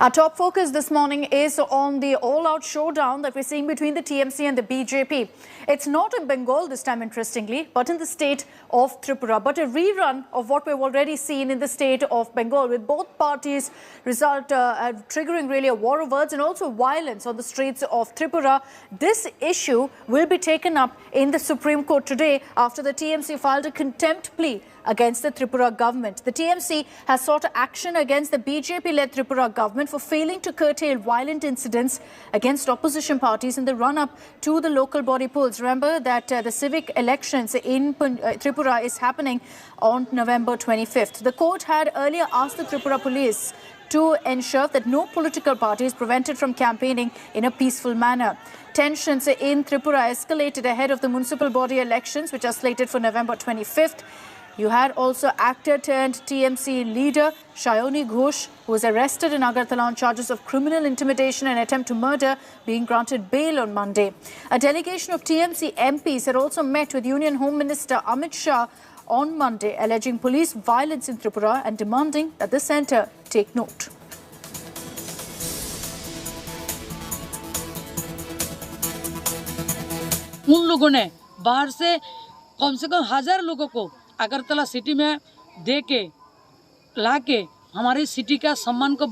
Our top focus this morning is on the all-out showdown that we're seeing between the TMC and the BJP. It's not in Bengal this time, interestingly, but in the state of Tripura. But a rerun of what we've already seen in the state of Bengal, with both parties triggering really a war of words and also violence on the streets of Tripura. This issue will be taken up in the Supreme Court today after the TMC filed a contempt plea against the Tripura government. The TMC has sought action against the BJP-led Tripura government for failing to curtail violent incidents against opposition parties in the run-up to the local body polls. Remember that the civic elections in Tripura is happening on November 25th. The court had earlier asked the Tripura police to ensure that no political party is prevented from campaigning in a peaceful manner. Tensions in Tripura escalated ahead of the municipal body elections, which are slated for November 25th. You had also actor turned TMC leader Shayoni Ghosh, who was arrested in Agartala on charges of criminal intimidation and attempt to murder, being granted bail on Monday. A delegation of TMC MPs had also met with Union Home Minister Amit Shah on Monday, alleging police violence in Tripura and demanding that the centre take note. उन लोगों ने बाहर से कम 1000 लोगों को Agartala city में दे के ला के हमारी सिटी का सम्मान को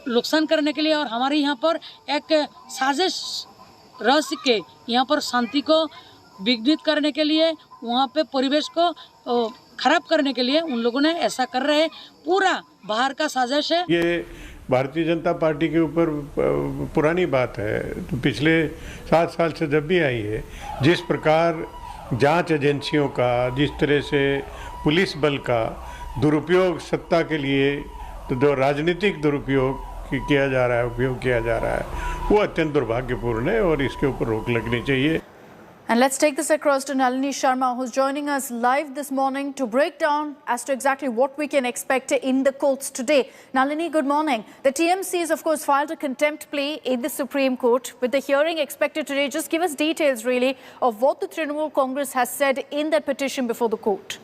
नुकसान करने के लिए और हमारे यहाँ पर एक साजिश रच के यहाँ पर शांति को विघ्नित करने के लिए, वहाँ पे परिवेश को खराब करने के लिए उन लोगों ने ऐसा कर रहे हैं। पूरा बाहर का साजिश है। ये भारतीय जनता पार्टी के ऊपर पुरानी बात है। तो पिछले 7 साल से जब भी आई है, जिस प्रकार जांच एजेंसियों का, जिस तरह से पुलिस बल का दुरुपयोग सत्ता के लिए, तो जो राजनीतिक दुरुपयोग किया जा रहा है, उपयोग किया जा रहा है, वो अत्यंत दुर्भाग्यपूर्ण है और इसके ऊपर रोक लगनी चाहिए। And let's take this across to Nalini Sharma, who's joining us live this morning to break down as to exactly what we can expect in the courts today. Nalini, good morning. The TMC has, of course, filed a contempt plea in the Supreme Court with the hearing expected today. Just give us details, really, of what the Trinamool Congress has said in that petition before the court.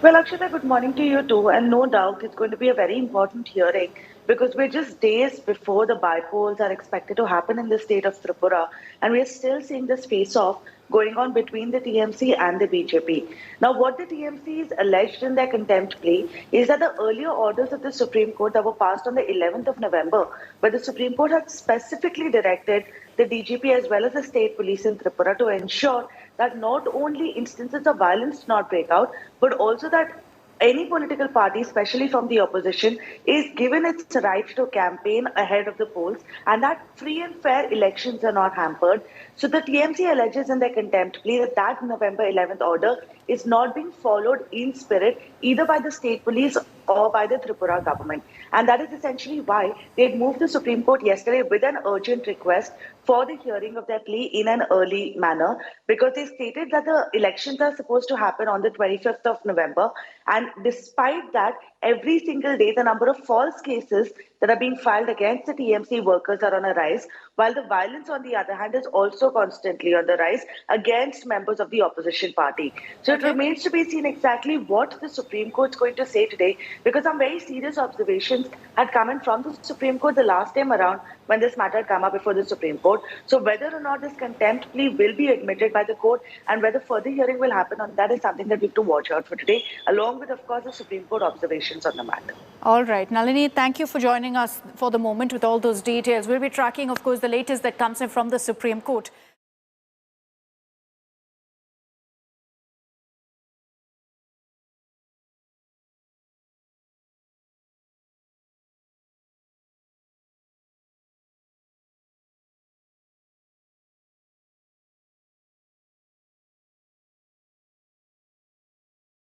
Well, Akshata, good morning to you too. And no doubt it's going to be a very important hearing because we're just days before the by-polls are expected to happen in the state of Tripura. And we're still seeing this face-off going on between the TMC and the BJP. Now, what the TMC is alleged in their contempt plea is that the earlier orders of the Supreme Court that were passed on the 11th of November, where the Supreme Court had specifically directed the DGP as well as the state police in Tripura to ensure that not only instances of violence do not break out, but also that any political party, especially from the opposition, is given its right to campaign ahead of the polls and that free and fair elections are not hampered. So the TMC alleges in their contempt plea that that November 11th order is not being followed in spirit either by the state police or by the Tripura government. And that is essentially why they had moved the Supreme Court yesterday with an urgent request for the hearing of their plea in an early manner, because they stated that the elections are supposed to happen on the 25th of November. And despite that, every single day, the number of false cases that are being filed against the TMC workers are on a rise, while the violence, on the other hand, is also constantly on the rise against members of the opposition party. So it remains to be seen exactly what the Supreme Court is going to say today, because some very serious observations had come in from the Supreme Court the last time around when this matter had come up before the Supreme Court. So whether or not this contempt plea will be admitted by the court and whether further hearing will happen on that is something that we have to watch out for today, along with, of course, the Supreme Court observations on the matter. All right. Nalini, thank you for joining us for the moment with all those details. We'll be tracking, of course, the latest that comes in from the Supreme Court.